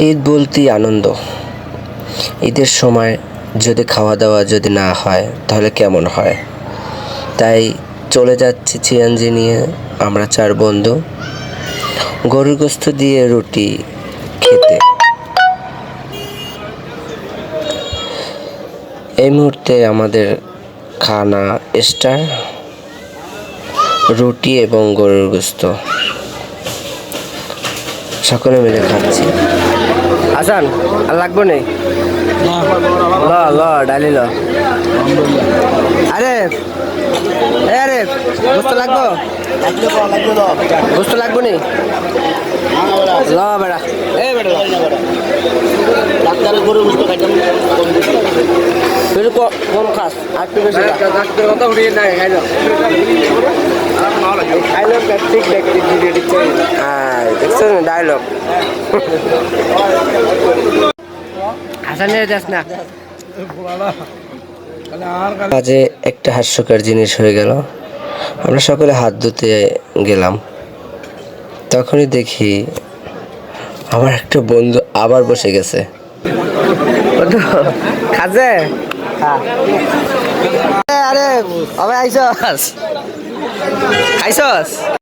ঈদ বলতেই আনন্দ। ঈদের সময় যদি খাওয়া দাওয়া যদি না হয় তাহলে কেমন হয়। তাই চলে যাচ্ছি সিএনজি নিয়ে আমরা 4 বন্ধু গরুর গোশত দিয়ে রুটি খেতে। এই মুহূর্তে আমাদের খানা স্টার রুটি এবং গরুর গোশত সকলে মিলে খাচ্ছি। আসান আর লাগবো নেই ল ল ডালি ল। আরে আরে গোশত লাগবো গোশত লাগবো নি ল বেড়া এ বেড়া ডাক্তারের গরুর গোশত খাইতাম তুই কম খাস আর একটু বেশি ডাক্তার কথা উঠিয়ে না খাইলো খাইলো ঠিক দেখছো না ডায়লগ হাসানের যাস না। কাজে একটা হাস্যকর জিনিস হয়ে গেল। আমরা সকলে হাত ধুতে গেলাম, তখনই দেখি আমার একটা বন্ধু আবার বসে গেছে। খাজে আরে আইসস খাইছস।